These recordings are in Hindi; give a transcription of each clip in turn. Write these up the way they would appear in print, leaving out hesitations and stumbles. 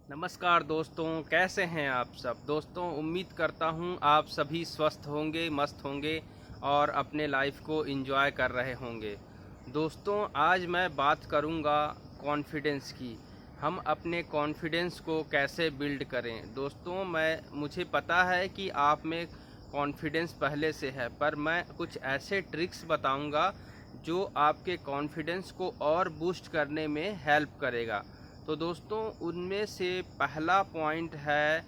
नमस्कार दोस्तों, कैसे हैं आप सब। दोस्तों, उम्मीद करता हूं आप सभी स्वस्थ होंगे, मस्त होंगे और अपने लाइफ को एंजॉय कर रहे होंगे। दोस्तों, आज मैं बात करूंगा कॉन्फिडेंस की। हम अपने कॉन्फिडेंस को कैसे बिल्ड करें। दोस्तों, मुझे पता है कि आप में कॉन्फिडेंस पहले से है, पर मैं कुछ ऐसे ट्रिक्स बताऊंगा जो आपके कॉन्फिडेंस को और बूस्ट करने में हेल्प करेगा। तो दोस्तों, उनमें से पहला पॉइंट है,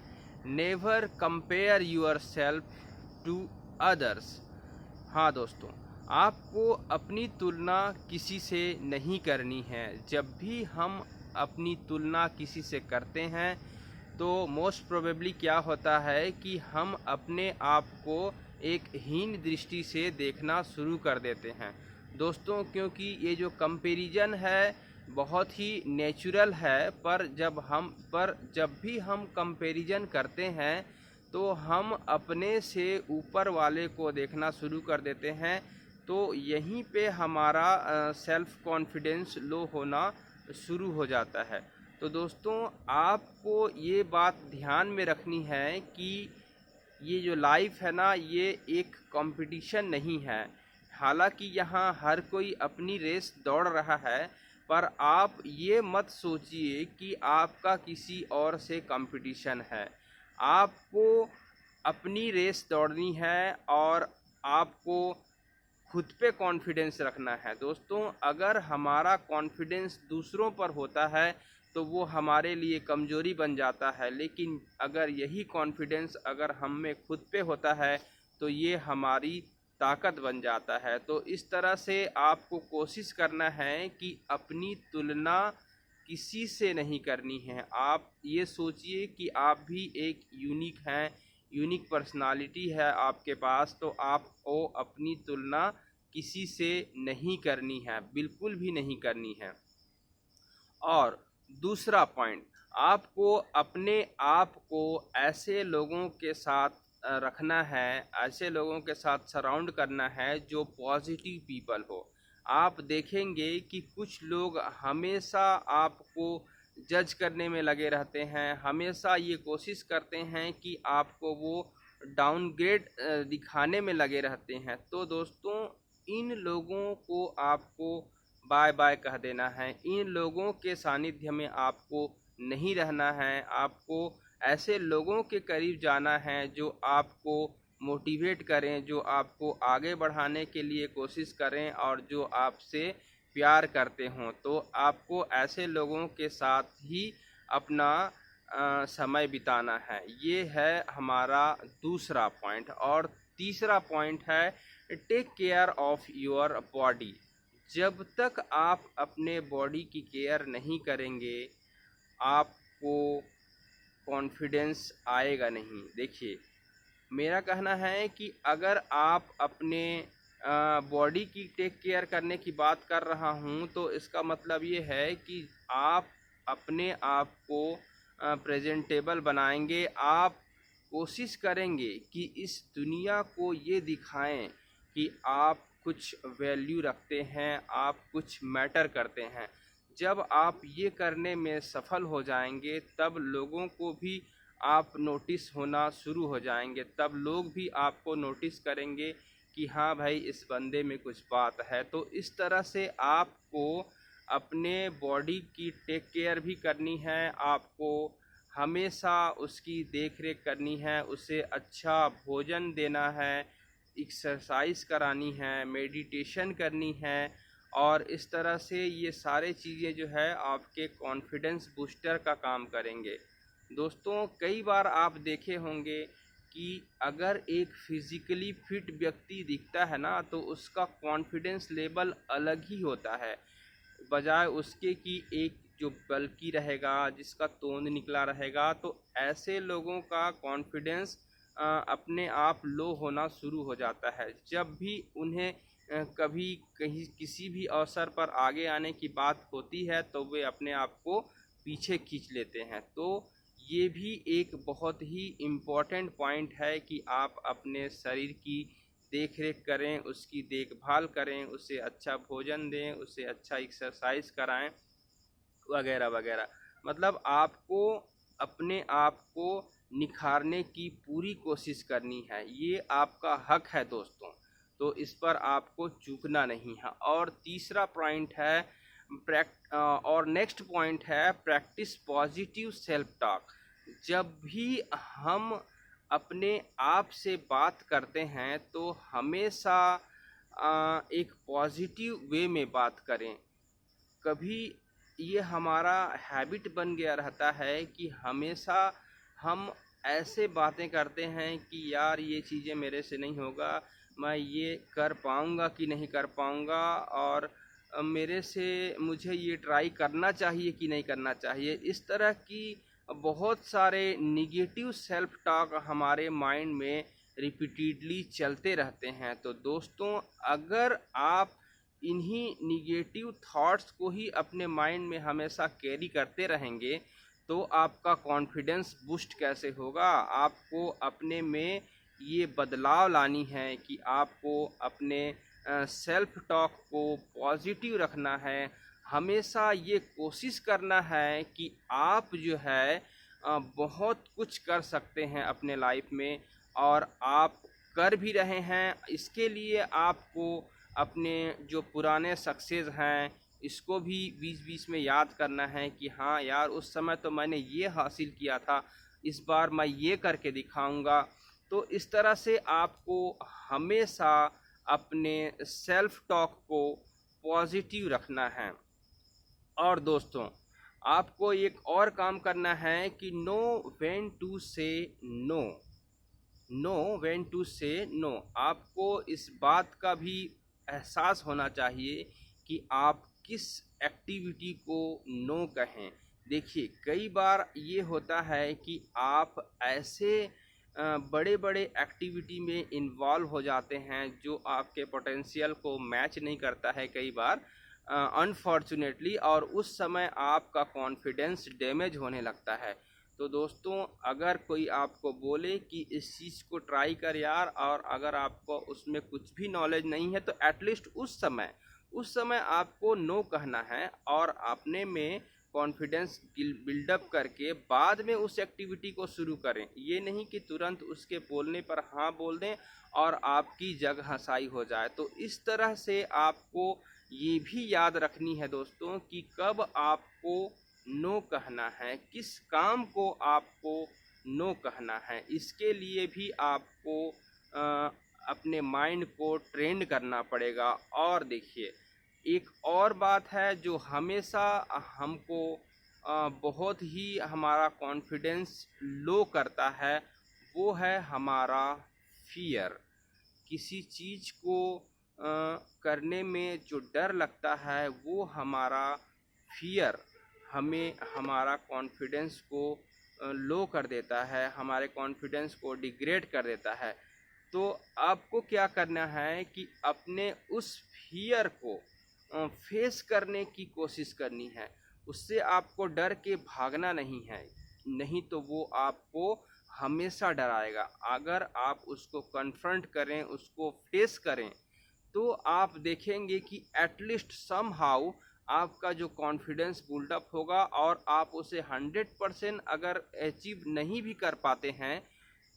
never compare yourself to others. हाँ दोस्तों, आपको अपनी तुलना किसी से नहीं करनी है। जब भी हम अपनी तुलना किसी से करते हैं तो मोस्ट प्रोबेबली क्या होता है कि हम अपने आप को एक हीन दृष्टि से देखना शुरू कर देते हैं दोस्तों, क्योंकि ये जो कंपैरिजन है बहुत ही नेचुरल है। पर जब भी हम कंपैरिजन करते हैं तो हम अपने से ऊपर वाले को देखना शुरू कर देते हैं। तो यहीं पे हमारा सेल्फ कॉन्फिडेंस लो होना शुरू हो जाता है। तो दोस्तों, आपको ये बात ध्यान में रखनी है कि ये जो लाइफ है ना, ये एक कंपटीशन नहीं है। हालांकि यहाँ हर कोई अपनी रेस दौड़ रहा है, पर आप ये मत सोचिए कि आपका किसी और से कंपटीशन है। आपको अपनी रेस दौड़नी है और आपको खुद पे कॉन्फिडेंस रखना है। दोस्तों, अगर हमारा कॉन्फिडेंस दूसरों पर होता है तो वो हमारे लिए कमज़ोरी बन जाता है, लेकिन अगर यही कॉन्फिडेंस अगर हम में खुद पे होता है तो ये हमारी ताकत बन जाता है। तो इस तरह से आपको कोशिश करना है कि अपनी तुलना किसी से नहीं करनी है। आप ये सोचिए कि आप भी एक यूनिक हैं, यूनिक पर्सनालिटी है आपके पास, तो आपको अपनी तुलना किसी से नहीं करनी है, बिल्कुल भी नहीं करनी है। और दूसरा पॉइंट, आपको अपने आप को ऐसे लोगों के साथ रखना है, ऐसे लोगों के साथ सराउंड करना है जो पॉजिटिव पीपल हो। आप देखेंगे कि कुछ लोग हमेशा आपको जज करने में लगे रहते हैं, हमेशा ये कोशिश करते हैं कि आपको वो डाउनग्रेड दिखाने में लगे रहते हैं। तो दोस्तों, इन लोगों को आपको बाय बाय कह देना है। इन लोगों के सानिध्य में आपको नहीं रहना है। आपको ऐसे लोगों के करीब जाना है जो आपको मोटिवेट करें, जो आपको आगे बढ़ाने के लिए कोशिश करें और जो आपसे प्यार करते हों। तो आपको ऐसे लोगों के साथ ही अपना समय बिताना है। ये है हमारा दूसरा पॉइंट। और तीसरा पॉइंट है, take care of your body. जब तक आप अपने बॉडी की केयर नहीं करेंगे, आपको कॉन्फिडेंस आएगा नहीं। देखिए, मेरा कहना है कि अगर आप अपने बॉडी की टेक केयर करने की बात कर रहा हूँ तो इसका मतलब ये है कि आप अपने आप को प्रेजेंटेबल बनाएंगे। आप कोशिश करेंगे कि इस दुनिया को ये दिखाएं कि आप कुछ वैल्यू रखते हैं, आप कुछ मैटर करते हैं। जब आप ये करने में सफल हो जाएंगे तब लोगों को भी आप नोटिस होना शुरू हो जाएंगे। तब लोग भी आपको नोटिस करेंगे कि हाँ भाई, इस बंदे में कुछ बात है। तो इस तरह से आपको अपने बॉडी की टेक केयर भी करनी है। आपको हमेशा उसकी देख रेख करनी है, उसे अच्छा भोजन देना है, एक्सरसाइज करानी है, मेडिटेशन करनी है। और इस तरह से ये सारे चीज़ें जो है आपके कॉन्फिडेंस बूस्टर का काम करेंगे। दोस्तों, कई बार आप देखे होंगे कि अगर एक फिज़िकली फिट व्यक्ति दिखता है ना तो उसका कॉन्फिडेंस लेवल अलग ही होता है, बजाय उसके कि एक जो बल्की रहेगा, जिसका तोंद निकला रहेगा। तो ऐसे लोगों का कॉन्फिडेंस अपने आप लो होना शुरू हो जाता है। जब भी उन्हें कभी कहीं किसी भी अवसर पर आगे आने की बात होती है तो वे अपने आप को पीछे खींच लेते हैं। तो ये भी एक बहुत ही इम्पोर्टेंट पॉइंट है कि आप अपने शरीर की देख रेख करें, उसकी देखभाल करें, उसे अच्छा भोजन दें, उसे अच्छा एक्सरसाइज कराएं, वगैरह वगैरह। मतलब आपको अपने आप को निखारने की पूरी कोशिश करनी है। ये आपका हक है दोस्तों, तो इस पर आपको चूकना नहीं है। और तीसरा पॉइंट है और नेक्स्ट पॉइंट है प्रैक्टिस पॉजिटिव सेल्फ टॉक। जब भी हम अपने आप से बात करते हैं तो हमेशा एक पॉजिटिव वे में बात करें। कभी ये हमारा हैबिट बन गया रहता है कि हमेशा हम ऐसे बातें करते हैं कि यार ये चीज़ें मेरे से नहीं होगा, मैं ये कर पाऊँगा कि नहीं कर पाऊँगा, और मेरे से मुझे ये ट्राई करना चाहिए कि नहीं करना चाहिए। इस तरह की बहुत सारे निगेटिव सेल्फ टॉक हमारे माइंड में रिपीटेडली चलते रहते हैं। तो दोस्तों, अगर आप इन्हीं निगेटिव थॉट्स को ही अपने माइंड में हमेशा कैरी करते रहेंगे तो आपका कॉन्फिडेंस बूस्ट कैसे होगा। आपको अपने में ये बदलाव लानी है कि आपको अपने सेल्फ टॉक को पॉजिटिव रखना है। हमेशा ये कोशिश करना है कि आप जो है बहुत कुछ कर सकते हैं अपने लाइफ में, और आप कर भी रहे हैं। इसके लिए आपको अपने जो पुराने सक्सेस हैं इसको भी बीच बीच में याद करना है कि हाँ यार, उस समय तो मैंने ये हासिल किया था, इस बार मैं ये करके दिखाऊंगा। तो इस तरह से आपको हमेशा अपने सेल्फ टॉक को पॉजिटिव रखना है। और दोस्तों, आपको एक और काम करना है कि नो व्हेन टू से नो। नो व्हेन टू से नो। आपको इस बात का भी एहसास होना चाहिए कि आप किस एक्टिविटी को नो कहें। देखिए, कई बार ये होता है कि आप ऐसे बड़े बड़े एक्टिविटी में इन्वॉल्व हो जाते हैं जो आपके पोटेंशियल को मैच नहीं करता है कई बार अनफॉर्चुनेटली, और उस समय आपका कॉन्फिडेंस डैमेज होने लगता है। तो दोस्तों, अगर कोई आपको बोले कि इस चीज़ को ट्राई कर यार, और अगर आपको उसमें कुछ भी नॉलेज नहीं है, तो एटलीस्ट उस समय आपको नो कहना है और अपने में कॉन्फिडेंस बिल्डअप करके बाद में उस एक्टिविटी को शुरू करें। ये नहीं कि तुरंत उसके बोलने पर हाँ बोल दें और आपकी जग हंसाई हो जाए। तो इस तरह से आपको ये भी याद रखनी है दोस्तों कि कब आपको नो कहना है, किस काम को आपको नो कहना है। इसके लिए भी आपको अपने माइंड को ट्रेन करना पड़ेगा। और देखिए, एक और बात है जो हमेशा हमको बहुत ही हमारा कॉन्फिडेंस लो करता है, वो है हमारा फियर। किसी चीज़ को करने में जो डर लगता है वो हमारा फियर हमें हमारा कॉन्फिडेंस को लो कर देता है, हमारे कॉन्फिडेंस को डिग्रेड कर देता है। तो आपको क्या करना है कि अपने उस फियर को फेस करने की कोशिश करनी है। उससे आपको डर के भागना नहीं है, नहीं तो वो आपको हमेशा डराएगा। अगर आप उसको कन्फ्रंट करें, उसको फेस करें, तो आप देखेंगे कि एटलीस्ट समहाउ आपका जो कॉन्फिडेंस बिल्डअप होगा, और आप उसे 100% अगर अचीव नहीं भी कर पाते हैं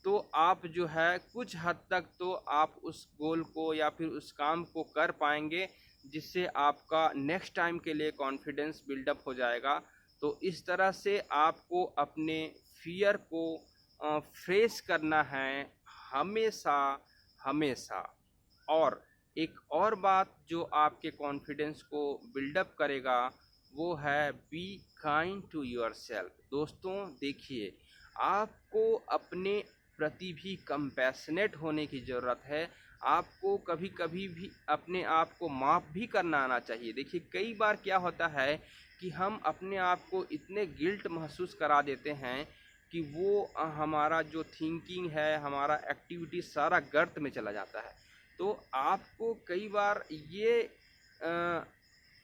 तो आप जो है कुछ हद तक तो आप उस गोल को या फिर उस काम को कर पाएंगे, जिससे आपका नेक्स्ट टाइम के लिए कॉन्फिडेंस बिल्डअप हो जाएगा। तो इस तरह से आपको अपने फियर को फेस करना है हमेशा हमेशा। और एक और बात जो आपके कॉन्फिडेंस को बिल्डअप करेगा वो है बी काइंड टू योरसेल्फ। दोस्तों देखिए, आपको अपने प्रति भी कंपैशनेट होने की ज़रूरत है। आपको कभी कभी भी अपने आप को माफ़ भी करना आना चाहिए। देखिए, कई बार क्या होता है कि हम अपने आप को इतने गिल्ट महसूस करा देते हैं कि वो हमारा जो थिंकिंग है, हमारा एक्टिविटी सारा गर्त में चला जाता है। तो आपको कई बार ये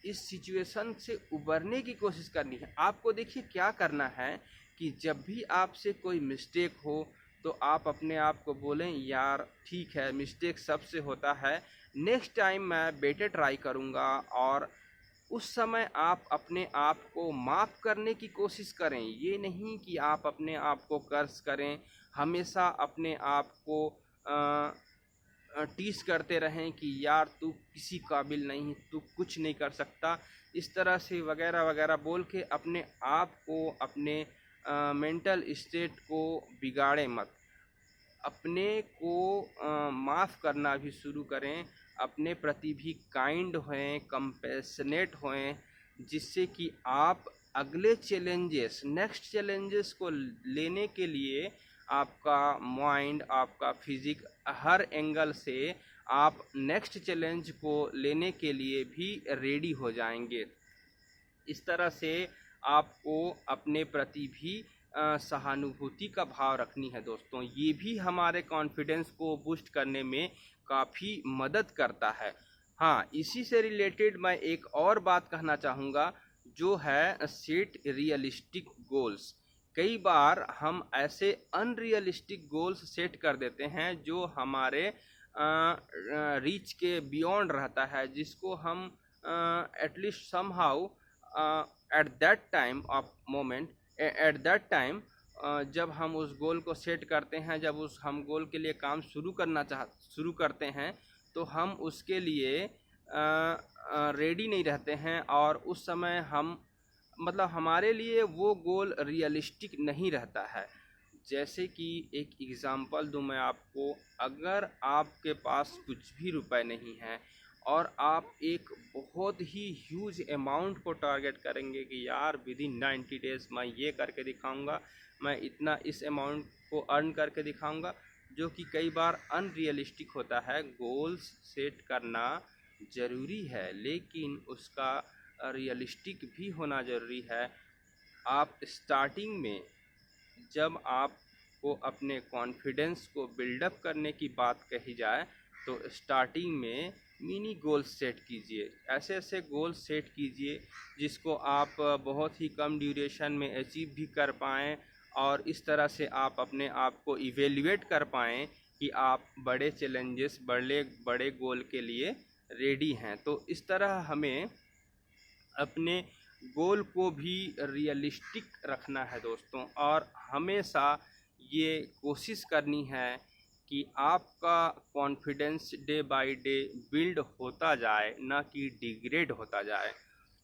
इस सिचुएशन से उबरने की कोशिश करनी है। आपको देखिए क्या करना है कि जब भी आपसे कोई मिस्टेक हो तो आप अपने आप को बोलें, यार ठीक है, मिस्टेक सबसे होता है, नेक्स्ट टाइम मैं बेटर ट्राई करूँगा और उस समय आप अपने आप को माफ़ करने की कोशिश करें। ये नहीं कि आप अपने आप को कर्स करें, हमेशा अपने आप को टीज़ करते रहें कि यार तू किसी काबिल नहीं, तू कुछ नहीं कर सकता, इस तरह से वगैरह वगैरह बोल के अपने आप को, अपने मेंटल स्टेट को बिगाड़ें मत। अपने को माफ़ करना भी शुरू करें, अपने प्रति भी काइंड होएं, कंपैशनेट होएं, जिससे कि आप अगले चैलेंजेस, नेक्स्ट चैलेंजेस को लेने के लिए आपका माइंड, आपका फिजिक, हर एंगल से आप नेक्स्ट चैलेंज को लेने के लिए भी रेडी हो जाएंगे। इस तरह से आपको अपने प्रति भी सहानुभूति का भाव रखनी है दोस्तों। ये भी हमारे कॉन्फिडेंस को बूस्ट करने में काफ़ी मदद करता है। हाँ, इसी से रिलेटेड मैं एक और बात कहना चाहूँगा, जो है सेट रियलिस्टिक गोल्स। कई बार हम ऐसे अनरियलिस्टिक गोल्स सेट कर देते हैं जो हमारे रीच के बियॉन्ड रहता है, जिसको हम at least somehow at that time of moment, at that time जब हम उस गोल को सेट करते हैं, जब उस हम गोल के लिए काम शुरू करते हैं, तो हम उसके लिए रेडी नहीं रहते हैं, और उस समय हम मतलब हमारे लिए वो गोल रियलिस्टिक नहीं रहता है। जैसे कि एक एग्ज़ाम्पल दूं मैं आपको, अगर आपके पास कुछ भी रुपए नहीं हैं और आप एक बहुत ही ह्यूज अमाउंट को टारगेट करेंगे कि यार विद इन 90 डेज़ मैं ये करके दिखाऊंगा, मैं इतना इस अमाउंट को अर्न करके दिखाऊंगा, जो कि कई बार अनरियलिस्टिक होता है। गोल्स सेट करना ज़रूरी है, लेकिन उसका रियलिस्टिक भी होना ज़रूरी है। आप स्टार्टिंग में, जब आपको अपने कॉन्फिडेंस को बिल्डअप करने की बात कही जाए, तो स्टार्टिंग में मिनी गोल्स सेट कीजिए। ऐसे ऐसे गोल्स सेट कीजिए जिसको आप बहुत ही कम ड्यूरेशन में अचीव भी कर पाएँ, और इस तरह से आप अपने आप को इवेल्युएट कर पाएँ कि आप बड़े चैलेंजेस, बड़े बड़े गोल के लिए रेडी हैं। तो इस तरह हमें अपने गोल को भी रियलिस्टिक रखना है दोस्तों, और हमेशा ये कोशिश करनी है कि आपका confidence day by day build होता जाए, ना कि डिग्रेड होता जाए।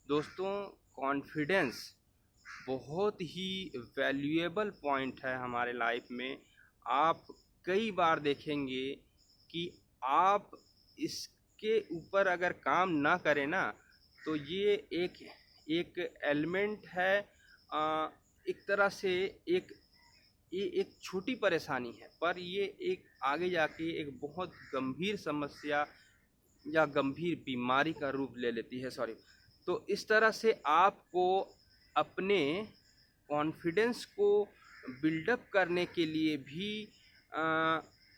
दोस्तों, कॉन्फिडेंस बहुत ही वैल्यूएबल पॉइंट है हमारे लाइफ में। आप कई बार देखेंगे कि आप इसके ऊपर अगर काम ना करें ना, तो ये एक एलिमेंट है, एक तरह से ये एक छोटी परेशानी है, पर ये एक आगे जाके एक बहुत गंभीर समस्या या गंभीर बीमारी का रूप ले लेती है। सॉरी। तो इस तरह से आपको अपने कॉन्फिडेंस को बिल्डअप करने के लिए भी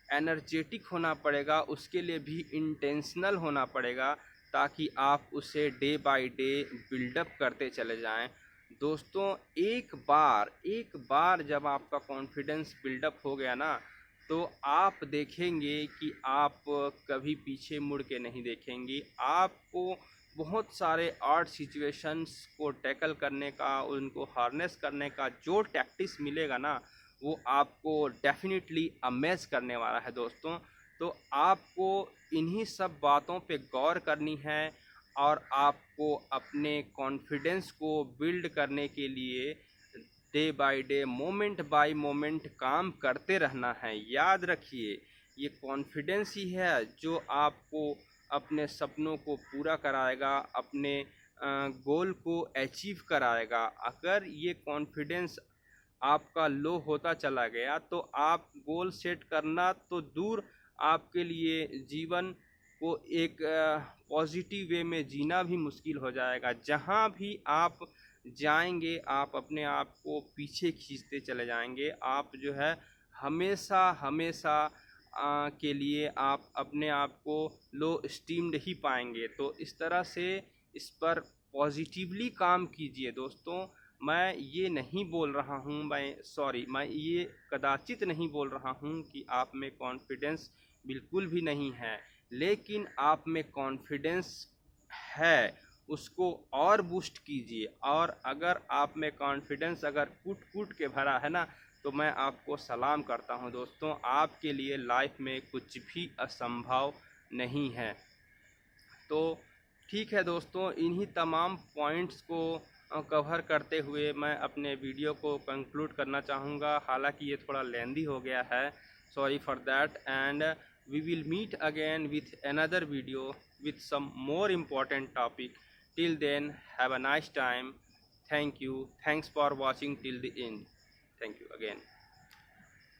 एनर्जेटिक होना पड़ेगा, उसके लिए भी इंटेंशनल होना पड़ेगा, ताकि आप उसे डे बाय डे बिल्डअप करते चले जाएं। दोस्तों, एक बार जब आपका कॉन्फिडेंस बिल्डअप हो गया ना, तो आप देखेंगे कि आप कभी पीछे मुड़ के नहीं देखेंगे। आपको बहुत सारे आर्ट सिचुएशंस को टैकल करने का, उनको हार्नेस करने का जो टैक्टिक्स मिलेगा ना, वो आपको डेफिनेटली अमेज करने वाला है दोस्तों। तो आपको इन्हीं सब बातों पे गौर करनी है, और आपको अपने कॉन्फिडेंस को बिल्ड करने के लिए day by day, moment bye moment काम करते रहना है। याद रखिए, ये कॉन्फिडेंस ही है जो आपको अपने सपनों को पूरा कराएगा, अपने गोल को अचीव कराएगा। अगर ये कॉन्फिडेंस आपका लो होता चला गया, तो आप गोल सेट करना तो दूर, आपके लिए जीवन को एक पॉजिटिव वे में जीना भी मुश्किल हो जाएगा। जहाँ भी आप जाएंगे, आप अपने आप को पीछे खींचते चले जाएंगे। आप जो है हमेशा हमेशा के लिए आप अपने आप को लो स्टीम्ड ही पाएंगे। तो इस तरह से इस पर पॉजिटिवली काम कीजिए दोस्तों। मैं ये नहीं बोल रहा हूँ, मैं ये कदाचित नहीं बोल रहा हूँ कि आप में कॉन्फिडेंस बिल्कुल भी नहीं है, लेकिन आप में कॉन्फिडेंस है, उसको और बूस्ट कीजिए। और अगर आप में कॉन्फिडेंस अगर कूट कूट के भरा है ना, तो मैं आपको सलाम करता हूं दोस्तों। आपके लिए लाइफ में कुछ भी असंभव नहीं है। तो ठीक है दोस्तों, इन्हीं तमाम पॉइंट्स को कवर करते हुए मैं अपने वीडियो को कंक्लूड करना चाहूँगा। हालांकि ये थोड़ा लेंदी हो गया है, sorry for that, and we will meet again with another video with some more important topic. Till then, have a nice time. Thank you. Thanks for watching till the end. Thank you again.